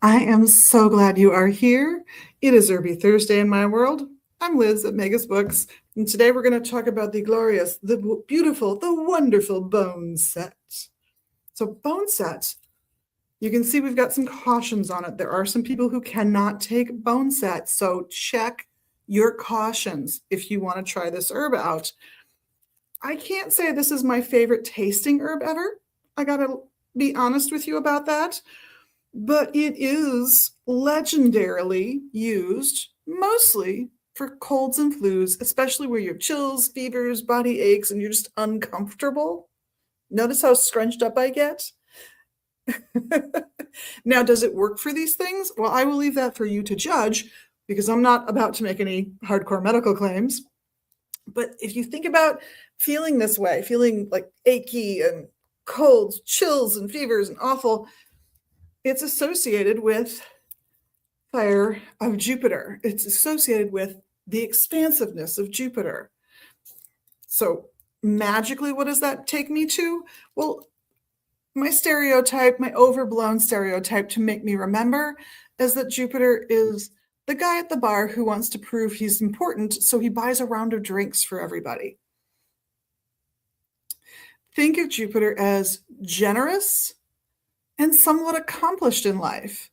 I am so glad you are here. It is Herby Thursday in my world. I'm Liz at Megas Books, and today we're going to talk about the glorious, the beautiful, the wonderful Boneset. So, Boneset, you can see we've got some cautions on it. There are some people who cannot take Boneset, so check your cautions if you want to try this herb out. I can't say this is my favorite tasting herb ever. I got to be honest with you about that. But it is legendarily used mostly for colds and flus, especially where you have chills, fevers, body aches, and you're just uncomfortable. Notice how scrunched up I get? Now, does it work for these things? Well, I will leave that for you to judge because I'm not about to make any hardcore medical claims. But if you think about feeling this way, feeling like achy and colds, chills, and fevers and awful, it's associated with fire of Jupiter. It's associated with the expansiveness of Jupiter. So magically, what does that take me to? Well, my stereotype, my overblown stereotype to make me remember is that Jupiter is the guy at the bar who wants to prove he's important, so he buys a round of drinks for everybody. Think of Jupiter as generous and somewhat accomplished in life.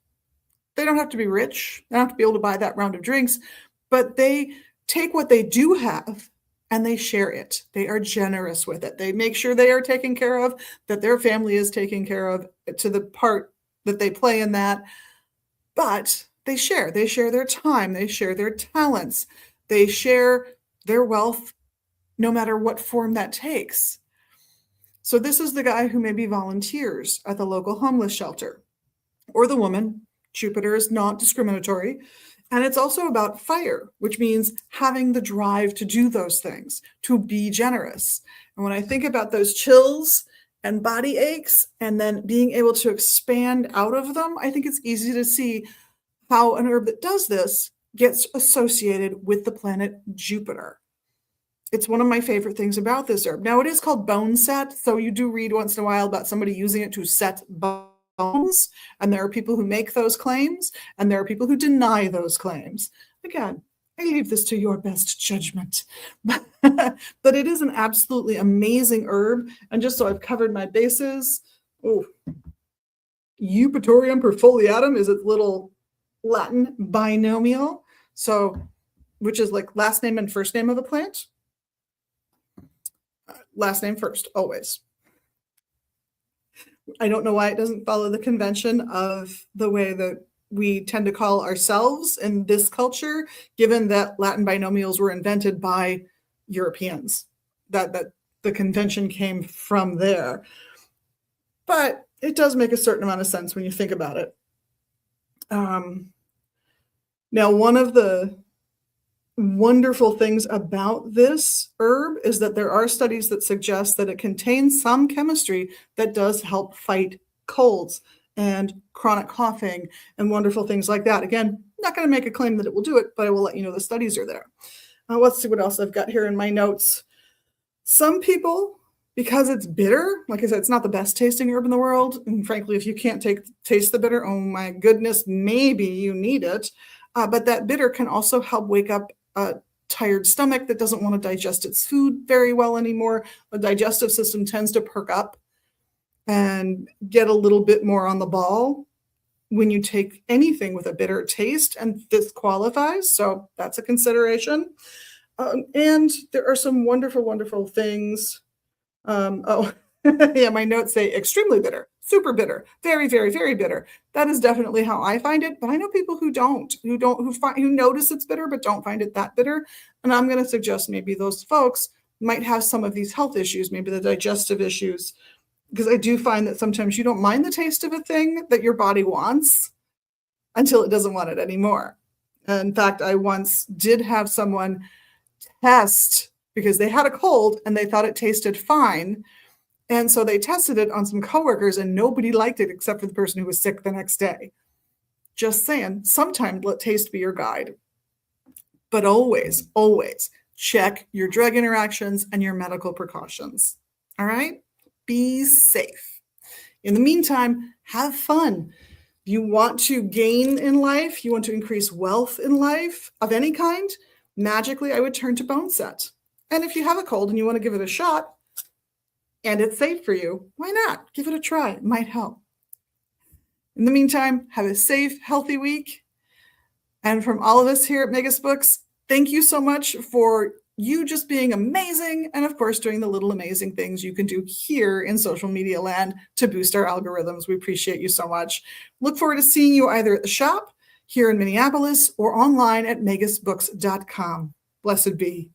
They don't have to be rich. They don't have to be able to buy that round of drinks, but they take what they do have and they share it. They are generous with it. They make sure they are taken care of, that their family is taken care of to the part that they play in that. But they share. They share their time. They share their talents. They share their wealth, no matter what form that takes. So this is the guy who maybe volunteers at the local homeless shelter, or the woman. Jupiter is not discriminatory. And it's also about fire, which means having the drive to do those things, to be generous. And when I think about those chills and body aches, and then being able to expand out of them, I think it's easy to see how an herb that does this gets associated with the planet Jupiter. It's one of my favorite things about this herb. Now, it is called Boneset, so you do read once in a while about somebody using it to set bones, and there are people who make those claims, and there are people who deny those claims. Again, I leave this to your best judgment. But it is an absolutely amazing herb, and just so I've covered my bases, Eupatorium perfoliatum is its little Latin binomial, so which is like last name and first name of a plant. Last name first, always. I don't know why it doesn't follow the convention of the way that we tend to call ourselves in this culture, given that Latin binomials were invented by Europeans, that the convention came from there. But it does make a certain amount of sense when you think about it. Now, one of the wonderful things about this herb is that there are studies that suggest that it contains some chemistry that does help fight colds and chronic coughing and wonderful things like that. Again, not going to make a claim that it will do it, but I will let you know the studies are there. Let's see what else I've got here in my notes. Some people, because it's bitter, like I said, it's not the best tasting herb in the world. And frankly, if you can't taste the bitter, oh my goodness, maybe you need it. But that bitter can also help wake up a tired stomach that doesn't want to digest its food very well anymore. The digestive system tends to perk up and get a little bit more on the ball when you take anything with a bitter taste, and this qualifies, so that's a consideration. And there are some wonderful, wonderful things. Yeah, my notes say extremely bitter, super bitter, very, very, very bitter. That is definitely how I find it, but I know people who notice it's bitter but don't find it that bitter. And I'm going to suggest maybe those folks might have some of these health issues, maybe the digestive issues, because I do find that sometimes you don't mind the taste of a thing that your body wants until it doesn't want it anymore. In fact, I once did have someone test because they had a cold and they thought it tasted fine. And so they tested it on some coworkers and nobody liked it except for the person who was sick the next day. Just saying, sometimes let taste be your guide. But always, always check your drug interactions and your medical precautions. All right? Be safe. In the meantime, have fun. You want to gain in life, you want to increase wealth in life of any kind, magically, I would turn to Boneset. And if you have a cold and you want to give it a shot and it's safe for you, why not? Give it a try. It might help. In the meantime, have a safe, healthy week. And from all of us here at Megas Books, thank you so much for you just being amazing. And of course, doing the little amazing things you can do here in social media land to boost our algorithms. We appreciate you so much. Look forward to seeing you either at the shop here in Minneapolis or online at megasbooks.com. Blessed be.